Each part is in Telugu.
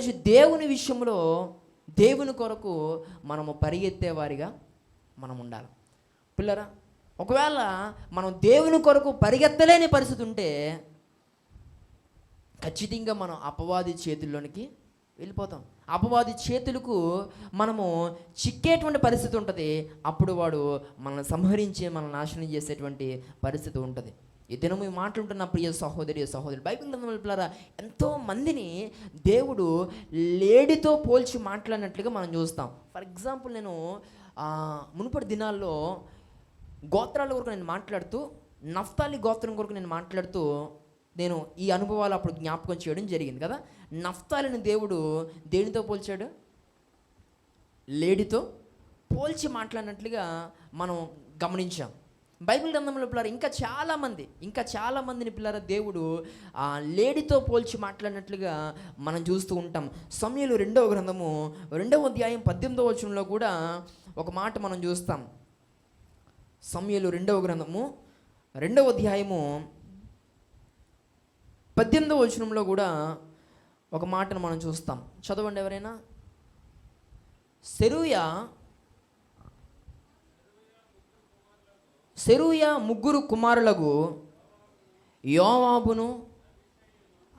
ఈరోజు దేవుని విషయంలో దేవుని కొరకు మనము పరిగెత్తేవారిగా మనం ఉండాలి. పిల్లరా, ఒకవేళ మనం దేవుని కొరకు పరిగెత్తలేని పరిస్థితి ఉంటే ఖచ్చితంగా మనం అపవాది చేతుల్లోనికి వెళ్ళిపోతాం. అపవాది చేతులకు మనము చిక్కేటువంటి పరిస్థితి ఉంటుంది. అప్పుడు వాడు మనల్ని సంహరించి మనల్ని నాశనం చేసేటువంటి పరిస్థితి ఉంటుంది. ఈ దినము ఈ మాట్లాడుతున్న ప్రియ సహోదరి సహోదరుడు, బైబిల్ గ్రంథంలో ఎంతో మందిని దేవుడు లేడీతో పోల్చి మాట్లాడినట్లుగా మనం చూస్తాం. ఫర్ ఎగ్జాంపుల్, నేను మునుపటి దినాల్లో గోత్రాల కొరకు నేను మాట్లాడుతూ, నఫ్తాలి గోత్రం కొరకు నేను మాట్లాడుతూ నేను ఈ అనుభవాలు అప్పుడు జ్ఞాపకం చేయడం జరిగింది కదా. నఫ్తాలిని దేవుడు దేనితో పోల్చాడు? లేడీతో పోల్చి మాట్లాడినట్లుగా మనం గమనించాం. బైబిల్ గ్రంథంలో పిల్లలు ఇంకా చాలామందిని పిల్లల దేవుడు లేడీతో పోల్చి మాట్లాడినట్లుగా మనం చూస్తూ ఉంటాం. సమూయేలు 2వ గ్రంథము 2వ అధ్యాయం 18వ వచనంలో కూడా ఒక మాట మనం చూస్తాం. సమూయేలు 2వ గ్రంథము 2వ అధ్యాయము 18వ వచనంలో కూడా ఒక మాటను మనం చూస్తాం. చదవండి ఎవరైనా. సెరూయా ముగ్గురు కుమారులకు యోవాబును,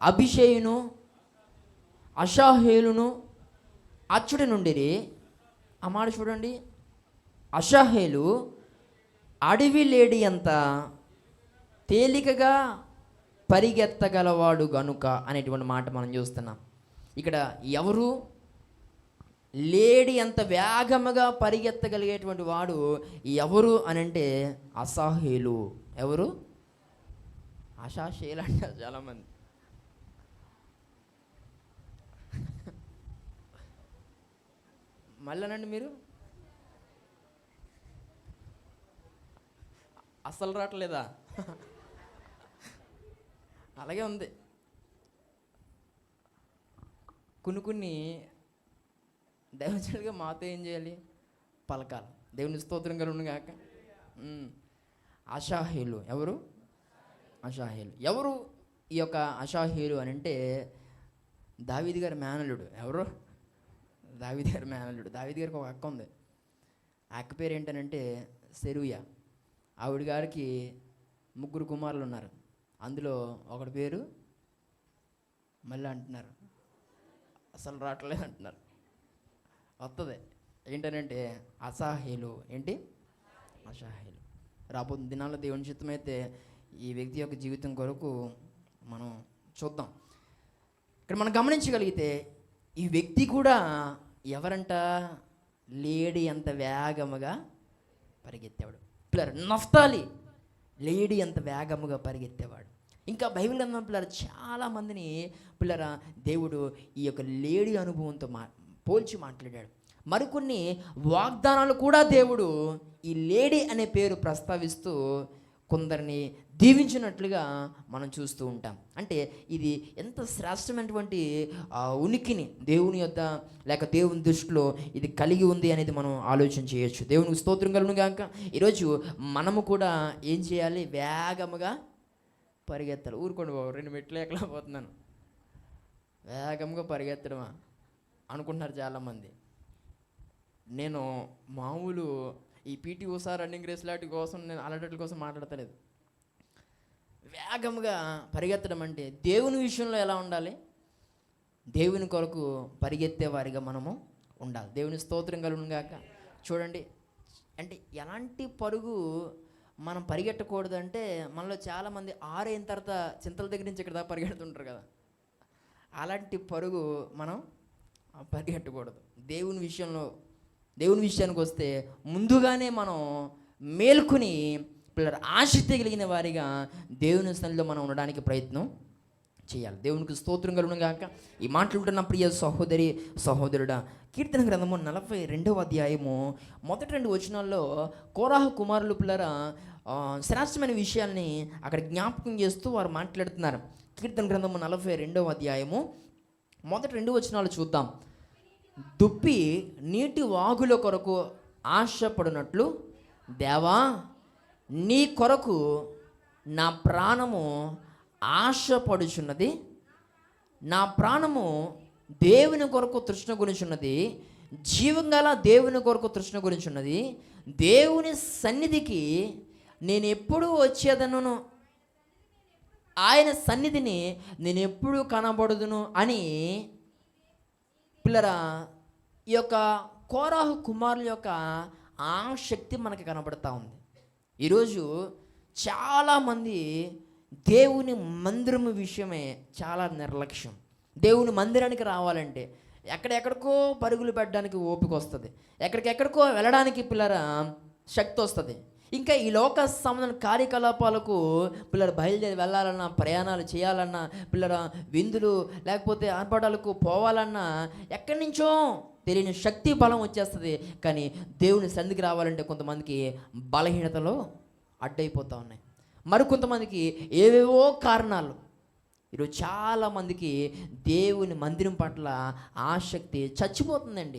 అబిషేయును, అషాహేలును అచ్చుడి నుండిరి. ఆ మాట చూడండి. అషాహేలు అడవి లేడి అంత తేలికగా పరిగెత్తగలవాడు గనుక అనేటువంటి మాట మనం చూస్తున్నాం. ఇక్కడ ఎవరు? లేడి అంత వేగముగా పరిగెత్తగలిగేటువంటి వాడు ఎవరు అని అంటే అసాహేలు. ఎవరు? అషాహేలు అంటారు చాలామంది. మళ్ళానండి మీరు అస్సలు రావట్లేదా? అలాగే ఉంది. కొన్ని దైవజనుడిగా మాతో ఏం చేయాలి? పలకాలి. దేవుని స్తోత్రం కలుగును గాక. అషాహేలు ఎవరు? అషాహేలు ఎవరు? ఈ యొక్క అషాహేలు అని అంటే దావీదు గారి మేనల్లుడు. ఎవరు? దావీదు గారి మేనల్లుడు. దావీదు గారికి ఒక అక్క ఉంది. ఆ అక్క పేరు ఏంటనంటే సెరూయా. ఆవిడ గారికి 3 కుమారులు ఉన్నారు. అందులో ఒకటి పేరు మళ్ళీ అంటున్నారు, అసలు రావట్లేదు అంటున్నారు. వస్తుంది ఏంటనంటే అసాహేలు. ఏంటి? అషాహేలు. రాబోతున్న దినాల్లో దేవుని చిత్తమైతే ఈ వ్యక్తి యొక్క జీవితం కొరకు మనం చూద్దాం. ఇక్కడ మనం గమనించగలిగితే ఈ వ్యక్తి కూడా ఎవరంట? లేడీ అంత వేగముగా పరిగెత్తేవాడు. పిల్లలు, నఫ్తాలి లేడీ అంత వేగముగా పరిగెత్తేవాడు. ఇంకా బైబిల్ గ్రంథం పిల్లలు చాలామందిని పిల్లరా దేవుడు ఈ యొక్క లేడీ అనుభవంతో పోల్చి మాట్లాడాడు. మరికొన్ని వాగ్దానాలు కూడా దేవుడు ఈ లేడీ అనే పేరు ప్రస్తావిస్తూ కొందరిని దీవించినట్లుగా మనం చూస్తూ ఉంటాం. అంటే ఇది ఎంత శ్రేష్టమైనటువంటి ఉనికిని దేవుని యొద్ద లేక దేవుని దృష్టిలో ఇది కలిగి ఉంది అనేది మనం ఆలోచన చేయొచ్చు. దేవునికి స్తోత్రం కలుగును గాక. ఈరోజు మనము కూడా ఏం చేయాలి? వేగముగా పరిగెత్తాలి. ఊరుకోండి బాబు, 2 మెట్లు ఎక్కలేకపోతున్నాను. వేగంగా పరిగెత్తడమా అనుకుంటున్నారు చాలామంది. నేను మామూలు ఈ పీటీ ఉషా రన్నింగ్ రేస్ లాంటి కోసం నేను అలాంటి కోసం మాట్లాడతలేదు. వేగంగా పరిగెత్తడం అంటే దేవుని విషయంలో ఎలా ఉండాలి? దేవుని కొరకు పరిగెత్తే వారిగా మనము ఉండాలి. దేవుని స్తోత్రం కలుగును గాక. చూడండి, అంటే ఎలాంటి పరుగు మనం పరిగెట్టకూడదు అంటే మనలో చాలామంది 6 అయిన తర్వాత చింతల దగ్గర నుంచి ఇక్కడ దాకా పరిగెడుతుంటారు కదా. అలాంటి పరుగు మనం పరిగెట్టకూడదు. దేవుని విషయానికి వస్తే ముందుగానే మనం మేల్కొని పిల్లలు ఆసక్తి కలిగిన వారిగా దేవుని సన్నిధిలో మనం ఉండడానికి ప్రయత్నం చేయాలి. దేవునికి స్తోత్రం కలుగును గాక. ఈ మాట్లాడుతున్న ప్రియ సహోదరి సహోదరుడా, కీర్తన గ్రంథము 42వ అధ్యాయము మొదటి 2 వచనాల్లో కోరాహు కుమారులు పిల్లరా శ్రేష్టమైన విషయాల్ని అక్కడ జ్ఞాపకం చేస్తూ వారు మాట్లాడుతున్నారు. కీర్తన గ్రంథము 42వ అధ్యాయము మొదటి 2 వచనాలు చూద్దాం. దుప్పి నీటి వాగుల కొరకు ఆశపడినట్లు దేవా నీ కొరకు నా ప్రాణము ఆశపడుచున్నది, నా ప్రాణము దేవుని కొరకు తృష్ణ గురించి ఉన్నది, జీవంగల దేవుని కొరకు తృష్ణ గురించి ఉన్నది. దేవుని సన్నిధికి నేను ఎప్పుడు వచ్చేదను, ఆయన సన్నిధిని నేను ఎప్పుడు కనబడుదును అని పిల్లరా ఈ యొక్క కోరాహు కుమారుల యొక్క ఆసక్తి మనకి కనబడతా ఉంది. ఈరోజు చాలామంది దేవుని మందిరం విషయమే చాలా నిర్లక్ష్యం. దేవుని మందిరానికి రావాలంటే ఎక్కడెక్కడికో పరుగులు పెట్టడానికి ఓపిక వస్తుంది, ఎక్కడికెక్కడికో వెళ్ళడానికి పిల్లరా శక్తి వస్తుంది. ఇంకా ఈ లోక సంబంధ కార్యకలాపాలకు పిల్లలు బయలుదేరి వెళ్ళాలన్నా, ప్రయాణాలు చేయాలన్నా, పిల్లల విందులు లేకపోతే ఆర్భాటాలకు పోవాలన్నా ఎక్కడి నుంచో తెలియని శక్తి బలం వచ్చేస్తుంది. కానీ దేవుని సన్నిధికి రావాలంటే కొంతమందికి బలహీనతలో అడ్డైపోతూ ఉన్నాయి, మరికొంతమందికి ఏవేవో కారణాలు. ఈరోజు చాలామందికి దేవుని మందిరం పట్ల ఆసక్తి చచ్చిపోతుంది.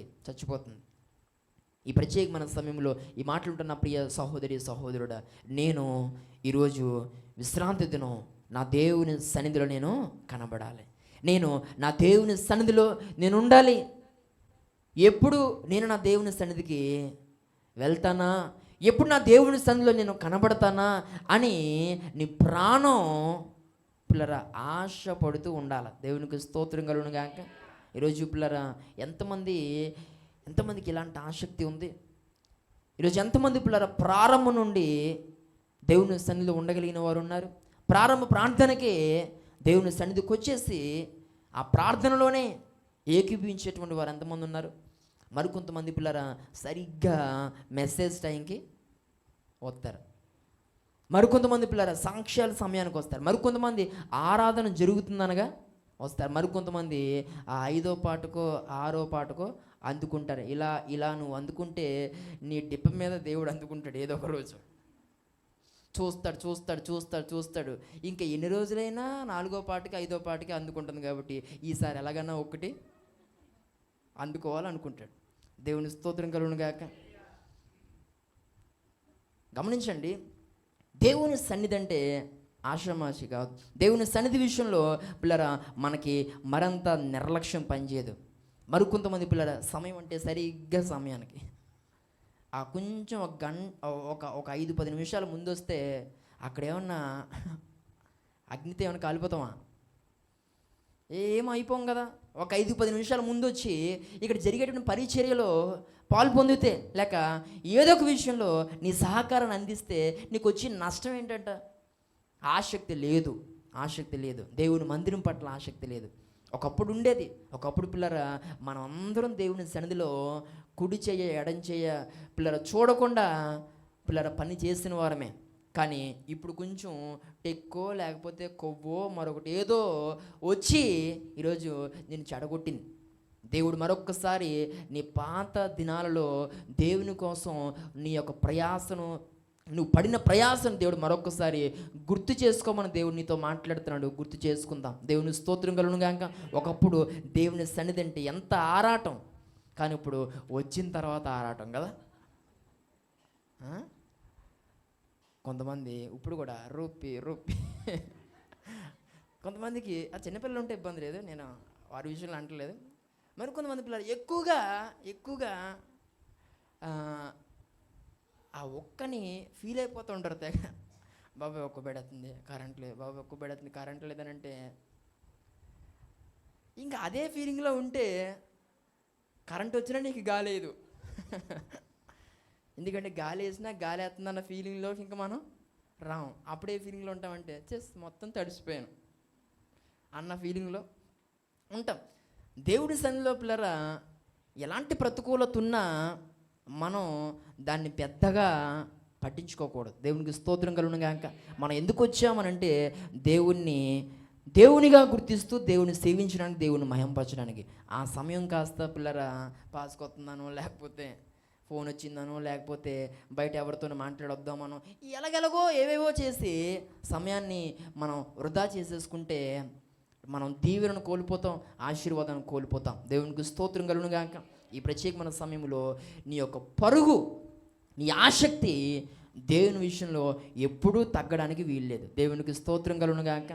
ఈ ప్రత్యేకమైన సమయంలో ఈ మాటలుంటున్న ప్రియ సహోదరి సహోదరుడా, నేను ఈరోజు విశ్రాంతి దినం నా దేవుని సన్నిధిలో నేను కనబడాలి, నేను నా దేవుని సన్నిధిలో నేను ఉండాలి. ఎప్పుడు నేను నా దేవుని సన్నిధికి వెళ్తానా, ఎప్పుడు నా దేవుని సన్నిధిలో నేను కనబడతానా అని నీ ప్రాణం పిల్లరా ఆశపడుతూ ఉండాలి. దేవునికి స్తోత్రం కలుగును గాక. ఈరోజు పిల్లరా ఎంతమందికి ఇలాంటి ఆసక్తి ఉంది? ఈరోజు ఎంతమంది పిల్లరా ప్రారంభం నుండి దేవుని సన్నిధిలో ఉండగలిగిన వారు ఉన్నారు? ప్రారంభ ప్రార్థనకి దేవుని సన్నిధికి వచ్చేసి ఆ ప్రార్థనలోనే ఏకీభవించేటువంటి వారు ఎంతమంది ఉన్నారు? మరికొంతమంది పిల్లరా సరిగ్గా మెసేజ్ టైంకి వస్తారు, మరికొంతమంది పిల్లరా సాక్ష్యాల సమయానికి వస్తారు, మరికొంతమంది ఆరాధన జరుగుతుందనగా వస్తారు, మరికొంతమంది ఆ 5వ పాటకో 6వ పాటకో అందుకుంటారు. ఇలా నువ్వు అందుకుంటే నీ డిప్ప మీద దేవుడు అందుకుంటాడు ఏదో ఒక రోజు. చూస్తాడు. ఇంకా ఎన్ని రోజులైనా 4వ పాటకి 5వ పాటకి అందుకుంటుంది కాబట్టి ఈసారి ఎలాగన్నా ఒకటి అందుకోవాలనుకుంటాడు. దేవుని స్తోత్రం కలుగును గాక. గమనించండి, దేవుని సన్నిధి అంటే ఆషామాషి కాదు. దేవుని సన్నిధి విషయంలో పిల్లరా మనకి మరంత నిర్లక్ష్యం పనిచేయదు. మరికొంతమంది పిల్లరా సమయం అంటే సరిగ్గా సమయానికి ఆ కొంచెం ఒక 5-10 నిమిషాలు ముందు వస్తే అక్కడ ఏమన్నా అగ్నితో ఏమైనా కాలిపోతామా? ఏమైపోం కదా. ఒక 5-10 నిమిషాల ముందు వచ్చి ఇక్కడ జరిగేటువంటి పరిచర్యలో పాలు పొందితే లేక ఏదో ఒక విషయంలో నీ సహకారాన్ని అందిస్తే నీకు వచ్చి నష్టం ఏంటంట? ఆసక్తి లేదు. దేవుని మందిరం పట్ల ఆసక్తి లేదు. ఒకప్పుడు ఉండేది. ఒకప్పుడు పిల్లరా మనం అందరం దేవుని సన్నిధిలో కుడి చెయ్య ఎడం చెయ్య పిల్లర చూడకుండా పిల్లర పని చేసిన వారమే. కానీ ఇప్పుడు కొంచెం టెక్కో లేకపోతే కొవ్వో మరొకటి ఏదో వచ్చి ఈరోజు నేను చెడగొట్టింది. దేవుడు మరొక్కసారి నీ పాత దినాలలో దేవుని కోసం నీ యొక్క ప్రయాసను, నువ్వు పడిన ప్రయాసం దేవుడు మరొకసారి గుర్తు చేసుకోమని దేవుడు నీతో మాట్లాడుతున్నాడు. గుర్తు చేసుకుందాం. దేవుని స్తోత్రం కలుగును గాక. ఒకప్పుడు దేవుని సన్నిధి అంటే ఎంత ఆరాటం, కానీ ఇప్పుడు వచ్చిన తర్వాత ఆరాటం కదా. కొంతమంది ఇప్పుడు కూడా రూపి కొంతమందికి ఆ చిన్నపిల్లలు ఉంటే ఇబ్బంది లేదు, నేను వారి విషయంలో అంటలేదు. మరి కొంతమంది పిల్లలు ఎక్కువగా ఆ ఒక్కని ఫీల్ అయిపోతూ ఉంటారు తెగ. బాబాయ్ ఒక్క బెడవుతుంది కరెంట్ లేదు, బాబాయ్ ఒక్క బెడవుతుంది కరెంట్ లేదనంటే ఇంకా అదే ఫీలింగ్లో ఉంటే కరెంట్ వచ్చినా నీకు గాలేదు. ఎందుకంటే గాలి వేసినా గాలి వేస్తుందన్న ఫీలింగ్లో ఇంకా మనం రాం. అప్పుడే ఫీలింగ్లో ఉంటామంటే మొత్తం తడిసిపోయాను అన్న ఫీలింగ్లో ఉంటాం. దేవుడి సన్నిధిలో పిల్లరా ఎలాంటి ప్రతికూలత ఉన్నా మనం దాన్ని పెద్దగా పట్టించుకోకూడదు. దేవునికి స్తోత్రం కలుగును గాక. మనం ఎందుకు వచ్చామనంటే దేవునిగా గుర్తిస్తూ దేవుని సేవించడానికి, దేవుని మహింపరచడానికి. ఆ సమయం కాస్త పిల్లరా పాసుకొస్తున్నాను, లేకపోతే ఫోన్ వచ్చిందనో, లేకపోతే బయట ఎవరితోనో మాట్లాడొద్దామనో, ఎలాగెలాగో ఏవేవో చేసి సమయాన్ని మనం వృధా చేసేసుకుంటే మనం దీవెనను కోల్పోతాం, ఆశీర్వాదాన్ని కోల్పోతాం. దేవునికి స్తోత్రం కలుగును గాక. ఈ ప్రత్యేకమైన సమయంలో నీ యొక్క పరుగు, నీ ఆసక్తి దేవుని విషయంలో ఎప్పుడూ తగ్గడానికి వీల్లేదు. దేవునికి స్తోత్రం కలుగును గాక.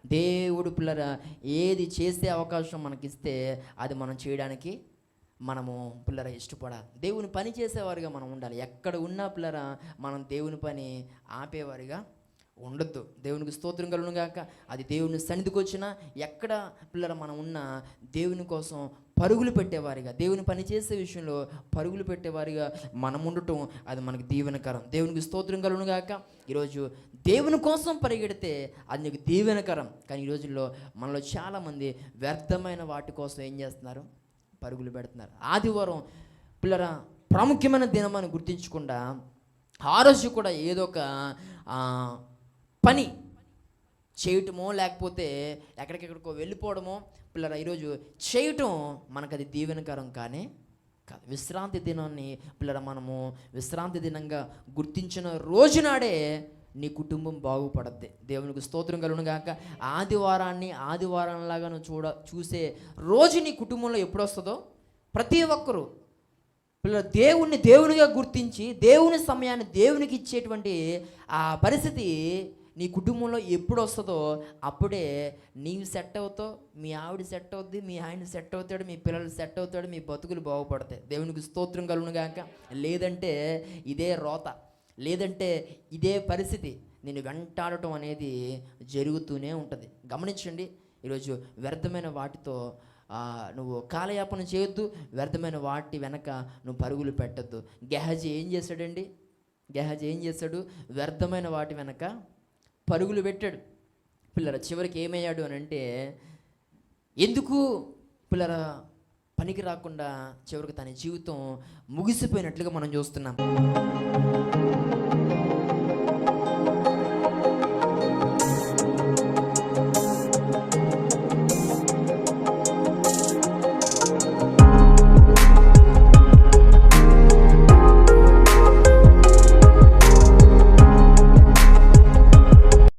దేవుడు పిల్లరా ఏది చేసే అవకాశం మనకిస్తే అది మనం చేయడానికి మనము పిల్లరా ఇష్టపడాలి. దేవుని పని చేసేవారిగా మనం ఉండాలి. ఎక్కడ ఉన్నా పిల్లరా మనం దేవుని పని ఆపేవారిగా ఉండొద్దు. దేవునికి స్తోత్రం కలుగును గాక. అది దేవుని సన్నిధికి వచ్చినా ఎక్కడ పిల్లర మనం ఉన్న దేవుని కోసం పరుగులు పెట్టేవారిగా, దేవుని పని చేసే విషయంలో పరుగులు పెట్టేవారిగా మనం ఉండటం అది మనకి దీవెనకరం. దేవునికి స్తోత్రం కలుగును గాక. ఈరోజు దేవుని కోసం పరిగెడితే అది నీకు దీవెనకరం. కానీ ఈ రోజుల్లో మనలో చాలామంది వ్యర్థమైన వాటి కోసం ఏం చేస్తున్నారు? పరుగులు పెడుతున్నారు. ఆదివారం పిల్లరా ప్రాముఖ్యమైన దినమని గుర్తించకుండా ఆ రోజు కూడా ఏదో ఒక పని చేయటమో లేకపోతే ఎక్కడికెక్కడికో వెళ్ళిపోవడమో పిల్లరా ఈరోజు చేయటం మనకు అది దీవెనకరం కానీ కాదు. విశ్రాంతి దినాన్ని పిల్లరా మనము విశ్రాంతి దినంగా గుర్తించిన రోజునాడే నీ కుటుంబం బాగుపడద్ది. దేవునికి స్తోత్రం కలుగును గాక. ఆదివారాన్ని ఆదివారంలాగా నువ్వు చూసే రోజు నీ కుటుంబంలో ఎప్పుడు వస్తుందో ప్రతి ఒక్కరూ పిల్లలు దేవుణ్ణి దేవునిగా గుర్తించి దేవుని సమయాన్ని దేవునికి ఇచ్చేటువంటి ఆ పరిస్థితి నీ కుటుంబంలో ఎప్పుడు వస్తుందో అప్పుడే నీవు సెట్ అవుతావు, మీ ఆవిడ సెట్ అవుద్ది, మీ ఆయన సెట్ అవుతాడు, మీ పిల్లలు సెట్ అవుతాడు, మీ బతుకులు బాగుపడతాయి. దేవునికి స్తోత్రం కలుగును గాక. లేదంటే ఇదే రోత, లేదంటే ఇదే పరిస్థితి నేను వెంటాడటం అనేది జరుగుతూనే ఉంటుంది. గమనించండి, ఈరోజు వ్యర్థమైన వాటితో నువ్వు కాలయాపన చేయొద్దు, వ్యర్థమైన వాటి వెనక నువ్వు పరుగులు పెట్టద్దు. గెహజీ ఏం చేశాడండి? గెహజీ ఏం చేశాడు? వ్యర్థమైన వాటి వెనక పరుగులు పెట్టాడు. పిల్లర చివరికి ఏమయ్యాడు అని అంటే, ఎందుకు పిల్లర పనికి రాకుండా చివరికి తన జీవితం ముగిసిపోయినట్లుగా మనం చూస్తున్నాం.